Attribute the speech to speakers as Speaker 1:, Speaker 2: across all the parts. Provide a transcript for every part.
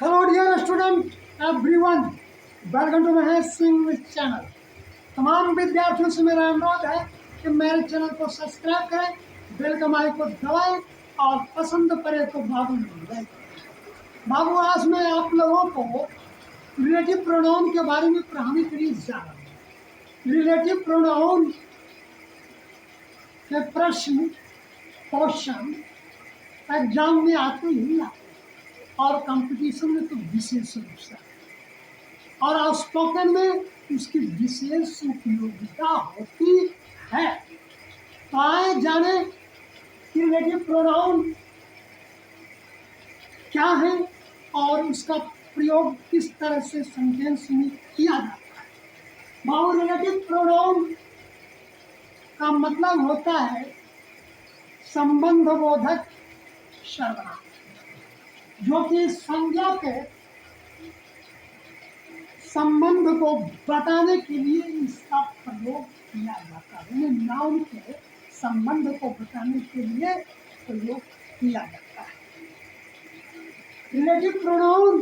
Speaker 1: Hello dear student everyone, welcome to Mahesh Singh channel. तमाम विद्यार्थियों से मेरा अनुरोध है कि मेरे चैनल को सब्सक्राइब करें, बेल का आइकन को दबाएं और पसंद पड़े तो बाबू में लाइक करें। बाबू, आज मैं आप लोगों को रिलेटिव प्रोनाउन के बारे में पढ़ाने के लिए जा रहा हूँ। रिलेटिव प्रोनाउन के प्रश्न क्वेश्चन एग्जाम में आते ही आते और कंपटीशन में तो विशेष रूप से और स्पोकन में उसकी विशेष उपयोगिता होती है। तो आए जाने कि रिलेटिव प्रोनाउन क्या है और उसका प्रयोग किस तरह से सेंटेंस में किया जाता है। बाबू, रिलेटिव प्रोनाउन का मतलब होता है संबंध बोधक सर्वनाम, जो कि संज्ञा के संबंध को बताने के लिए इसका प्रयोग किया जाता है। नाउन के संबंध को बताने के लिए प्रयोग किया जाता है। रिलेटिव प्रोनाउन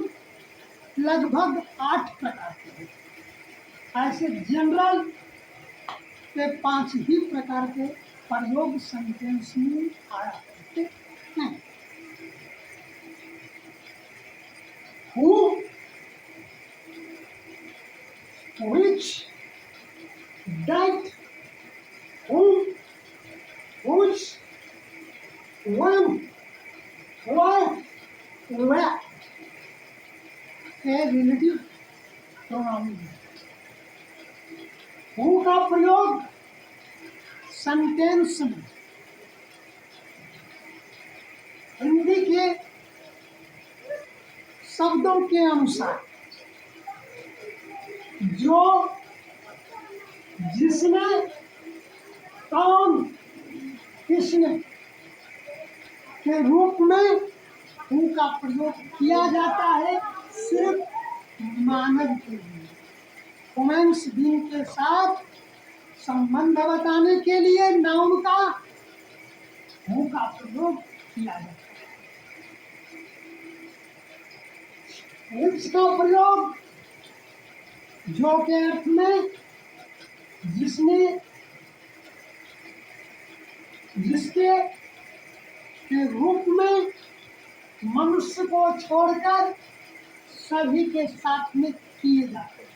Speaker 1: लगभग 8 प्रकार के हैं। ऐसे जनरल के 5 ही प्रकार के प्रयोग सेंटेंस में आया करते हैं। Who, which, that, whom, which, when, where, where के रिलेटिव प्रोनाउन है। Who का प्रयोग सेंटेंस में हिंदी के शब्दों के अनुसार जो, जिसने, कौन, किसने के रूप में उनका प्रयोग किया जाता है सिर्फ मानव के लिए। वुमेन्स बीइंग के साथ संबंध बताने के लिए नाउन का हु का प्रयोग किया जाता है। इसका प्रयोग जो के अर्थ में जिसने, जिसके के रूप में मनुष्य को छोड़कर सभी के साथ में किए जाते हैं।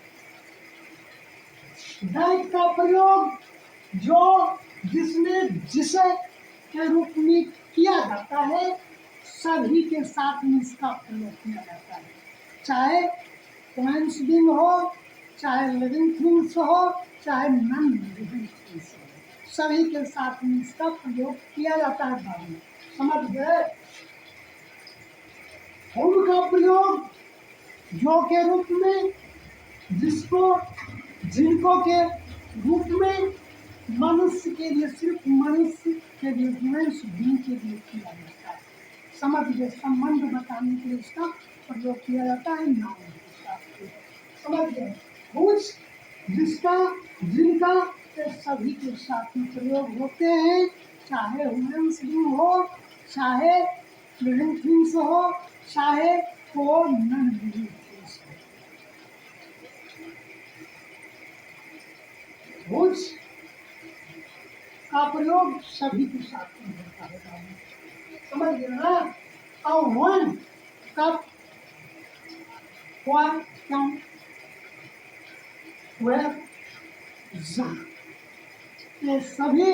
Speaker 1: दैट का प्रयोग जो, जिसने, जिसे के रूप में किया जाता है, सभी के साथ में इसका प्रयोग किया जाता है। चाहे ह्यूमन्स बीइंग हो, चाहे लिविंग थिंग्स हो, चाहे नॉन लिविंग थिंग्स हो, सभी के साथ में इसका प्रयोग किया जाता है। बाबू समझ गए? हुम का प्रयोग जो के रूप में, जिसको, जिनको के रूप में मनुष्य के लिए, सिर्फ मनुष्य के लिए, ह्यूमन्स बीइंग के लिए किया जाता है। समझ गए? संबंध बताने के लिए इसका प्रयोग किया जाता है नाउन के साथ। समझ गए? कुछ, जिसका, जिनका के सभी के साथ में प्रयोग होते हैं, चाहे ह्यूमन्स बीइंग हो, चाहे लिविंग थिंग्स हो, चाहे वो नॉन लिविंग थिंग्स हो। कुछ का प्रयोग सभी के साथ में होता है। समझ गए ना? और वन, कब, why, क्यों, where, जहाँ, ये सभी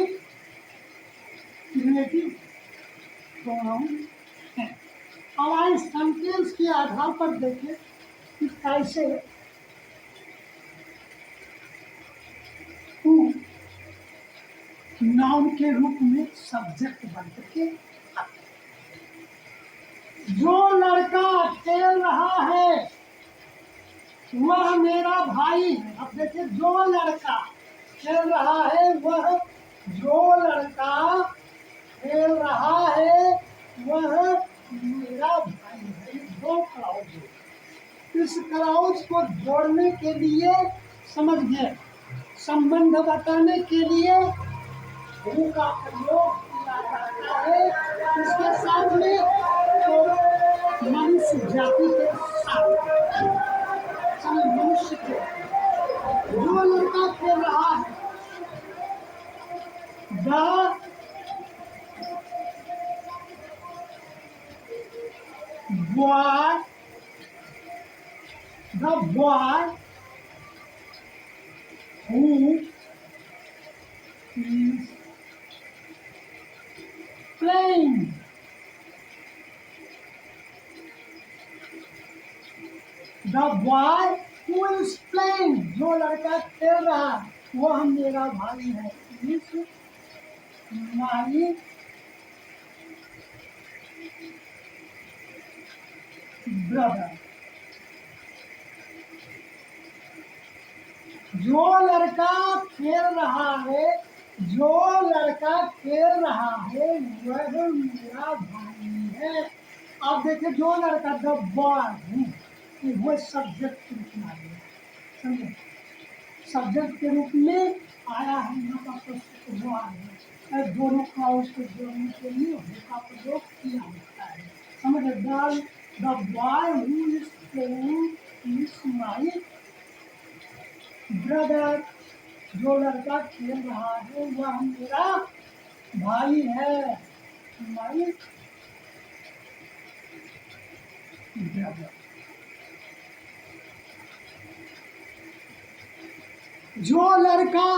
Speaker 1: रिलेटिव प्रोनाउन हैं। अब आइए सेंटेंस के आधार पर देखें कि कैसे हु नाउन के रूप में सब्जेक्ट बन करके आते हैं। जो लड़का खेल रहा है वह मेरा भाई है। अब देखिए, जो लड़का खेल रहा है वह, जो लड़का खेल रहा है वह मेरा भाई है। दो क्लाउज है। इस क्लाउज को जोड़ने के लिए, समझ गए, संबंध बताने के लिए हु का प्रयोग किया जाता है। इसके साथ में तो मनुष्य जाति के boy, the boy who is playing. The boy who is playing, जो लड़का खेल रहा है वह मेरा भाई है. Is my brother. जो लड़का खेल रहा है, जो लड़का खेल रहा है वह मेरा भाई है. अब देखिए, जो लड़का, द बॉय, वो सब्जेक्ट के रूप में आ गया. समझे, सब्जेक्ट के रूप में आया है यहाँ का प्रश्न, वो आ गया. दोनों का उसको जोड़ने के लिए का प्रयोग किया होता है. समझे, the boy who is playing is my brother. जो लड़का खेल रहा है वह मेरा भाई है. My brother. जो लड़का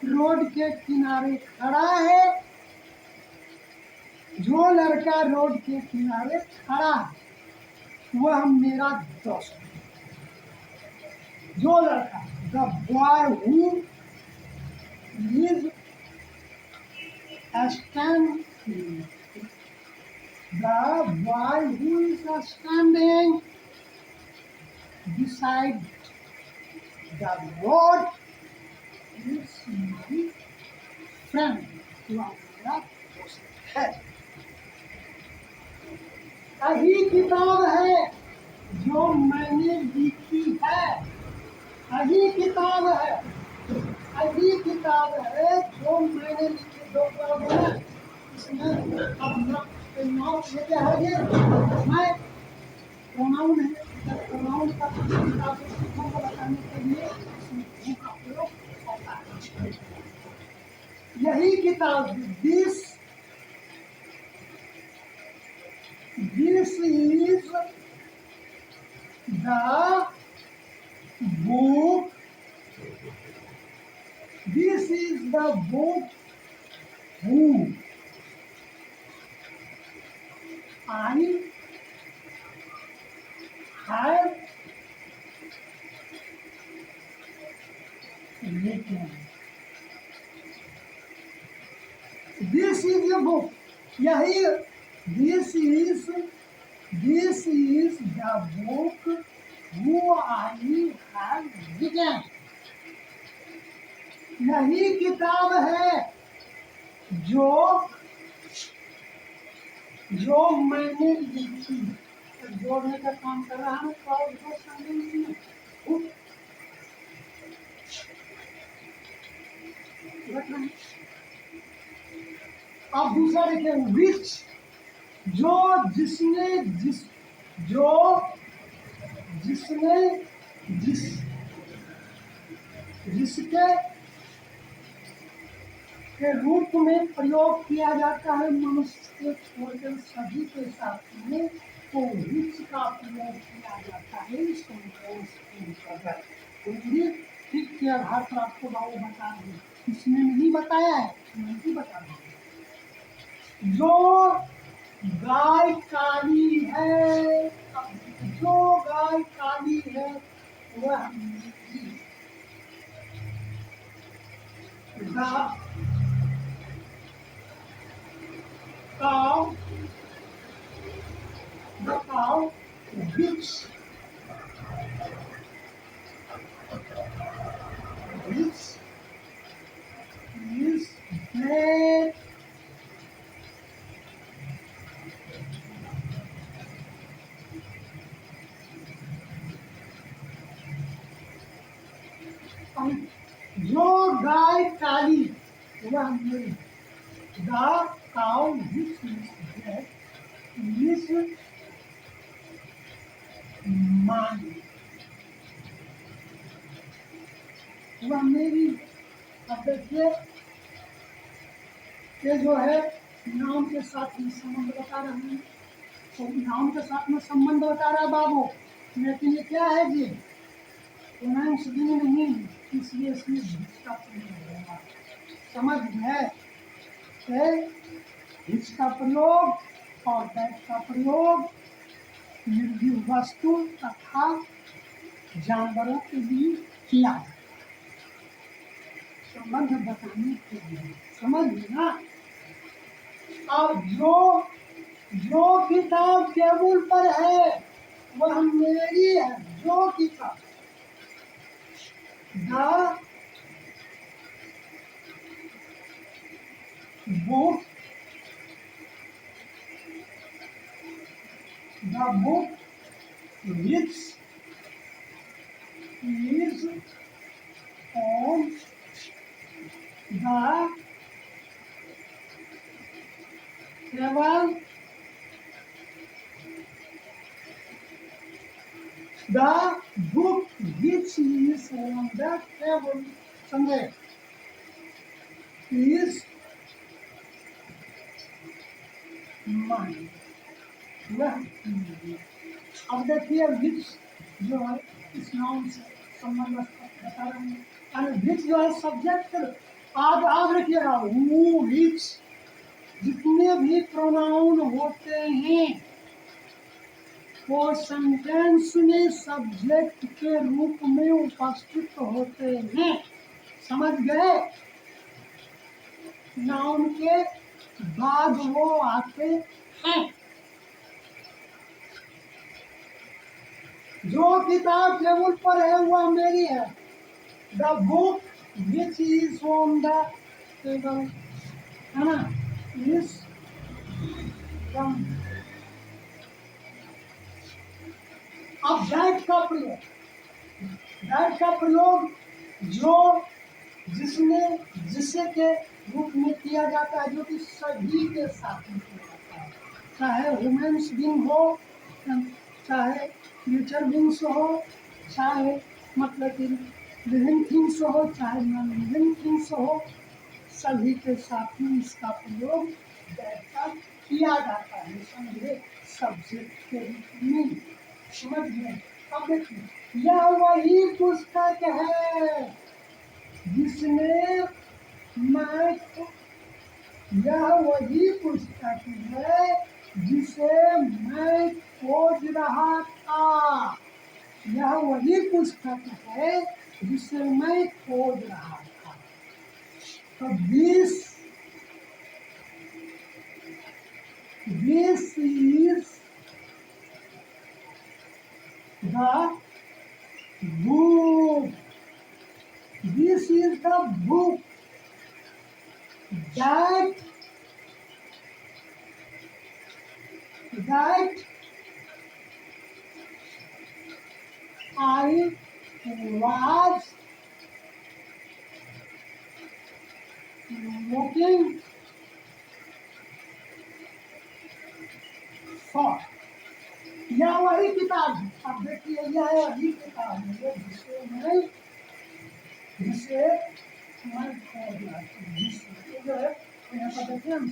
Speaker 1: रोड के किनारे खड़ा है, जो लड़का रोड के किनारे खड़ा है वह मेरा दोस्त है. जो लड़का, the boy who is standing, the boy who is standing beside the road is my friend. वह मेरा दोस्त है. यही किताब है जो मैंने लिखी है. यही किताब है, यही किताब है जो मैंने लिखी. दो किताबें हैं इसमें. अब प्रोनाउन ये क्या है, ये मैं प्रोनाउन है. प्रोनाउन का किताबों को बताने के लिए इसमें का प्रयोग होता है. यही किताब, this is the book, this is the book who I have written. This is the book. यही, this is the book who I have written. यही किताब है जो मैंने लिखी. जोड़ने का काम कर रहा हूँ. अब दूसरा देखिए, विच, जो जिसने जिसके के रूप में प्रयोग किया जाता है मनुष्य के छोड़कर सभी के साथ में, तो विच का प्रयोग किया जाता है. ठीक के आधार पर आपको बाबू बता रहे हैं. इसमें नहीं बताया है, नहीं बता रहा. जो गाय काली है, जो गाय काली है वह the cow which is black जो गाय काली वह मेरी. The cow which is black is mine. वह मेरी. अब देखिए, ये जो है नाम के साथ ही संबंध बता रहे हैं. तो नाउन के साथ में संबंध बता रहा है बाबू, लेकिन ये क्या है जी, प्रोनाउंस भी नहीं, इसलिए इसमें हिच का प्रयोग होगा। समझ गए? हिच का प्रयोग और दैट का प्रयोग निर्जीव वस्तु तथा जानवरों के लिए किया जाता है, संबंध बताने के लिए। समझ ना? अब जो जो किताब टेबल पर है वह मेरी है। जो किताब the book which is on the table, the book which is on the table, समझे, is mine, वह मेरी। अब देखिए विच जो है इस नाउन से संबंध बता रहे हैं, यानी विच जो है सब्जेक्ट। आप रखिएगा हु विच, जितने भी प्रोनाउन होते हैं वो सेंटेंस में सब्जेक्ट के रूप में उपस्थित होते हैं। समझ गए? नाउन के बाद वो आते हैं। जो किताब टेबल पर है वह मेरी है। The book which is on the table, है ना, इज फ्रॉम। अब दैट का प्रयोग, दैट का प्रयोग जो जिसमें जिसे के रूप में किया जाता है, जो कि सभी के साथ में किया जाता है, चाहे ह्यूमन्स बीइंग हो, चाहे नेचर बीइंग्स हो, चाहे मतलब कि लिविंग थिंग्स हो, चाहे नॉन लिविंग थिंग्स हो, सभी के साथ में इसका प्रयोग दैट का किया जाता है। समझे? सब्जेक्ट के रूप में। समझ गए? अब देखिए यह वही पुस्तक है जिसने मैं, यह वही पुस्तक है जिसे मैं खोज रहा था। यह वही पुस्तक है जिसे मैं खोज रहा था। तो this is the book, this is the book that I was looking for। यह वही किताब है। अब देखिए यह वही किताब है जिसे मैं खोज रहा था। जिससे जो है यहाँ पर देखिए हम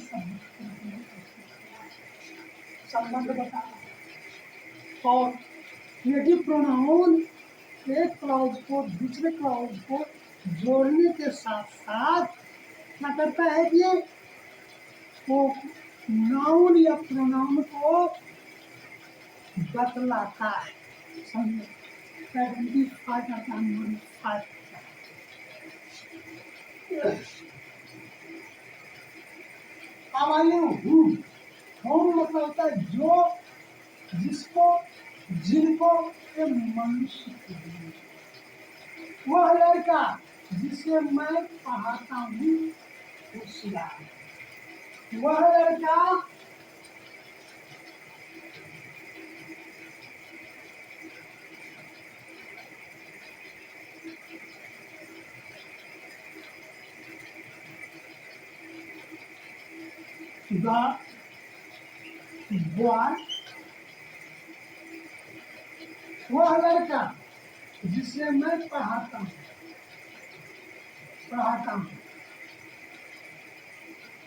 Speaker 1: संबंध बता और क्रिएटिव प्रोनाउन एक क्लॉज को दूसरे क्लॉज को जोड़ने के साथ साथ क्या करता है कि वो नाउन या प्रोनाउन को बतलाता है। समझे? आइडेंटिफाई करता है, मॉडिफाई करता है। अब आइए होम मतलब होता है जो, जिसको, जिनको, मनुष्य के लिए। वह लड़का जिसे मैं पढ़ाता हूँ होशियार, वह लड़का the boy, वह लड़का जिसे मैं पढ़ाता हूँ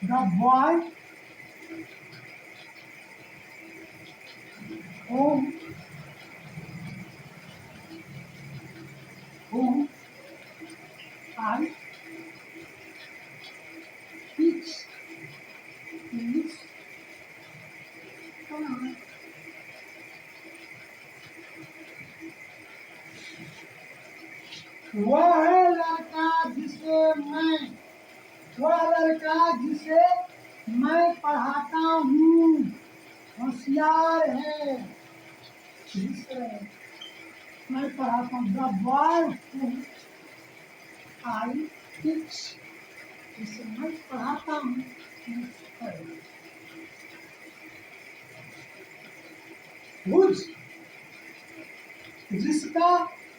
Speaker 1: the boy whom, whom I teach is God. वह लड़का जिसे मैं पढ़ाता हूँ होशियार है, जिसे मैं पढ़ाता हूँ। The boy whom I teach, जिसे मैं पढ़ाता हूँ, whose, जिसका,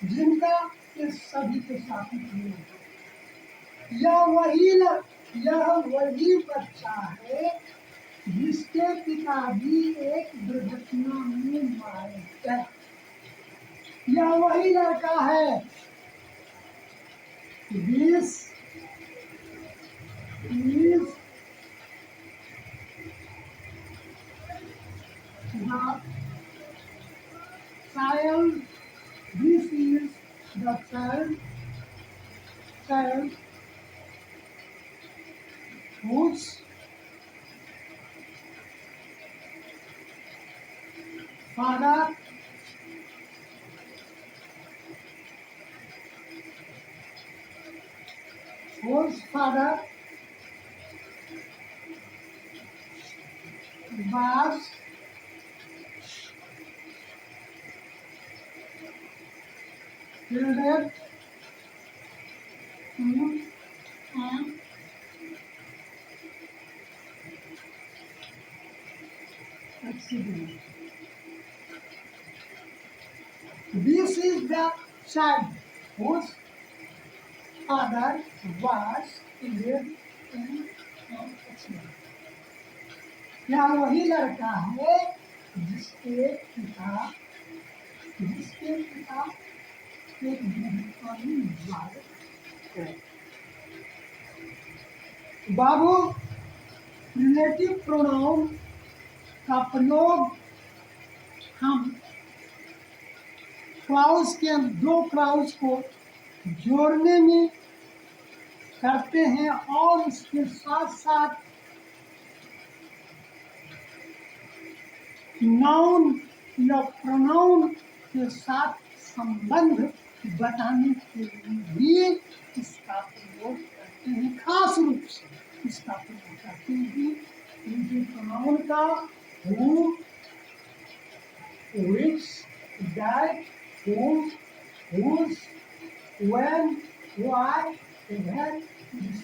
Speaker 1: जिनका, ये सभी के साथ ही यह वही बच्चा है जिसके पिता भी एक दुर्घटना में मारे गए। यह वही लड़का है। This is the child. This is the child whose father was killed in an accident. This is the child whose father was killed in an accident. यह वही लड़का है जिसके पिता एक दुर्घटना में मारे गए। बाबू, रिलेटिव प्रोनाउन का प्रयोग हम क्लाउज के दो क्लाउज को जोड़ने में करते हैं और इसके साथ साथ नाउन या प्रोनाउन के साथ संबंध बताने के लिए भी इसका प्रयोग करते हैं। खास रूप से इसका प्रयोग करते हैं कि प्रोनाउन का who, which, that, whom, whose, when, why, where, this,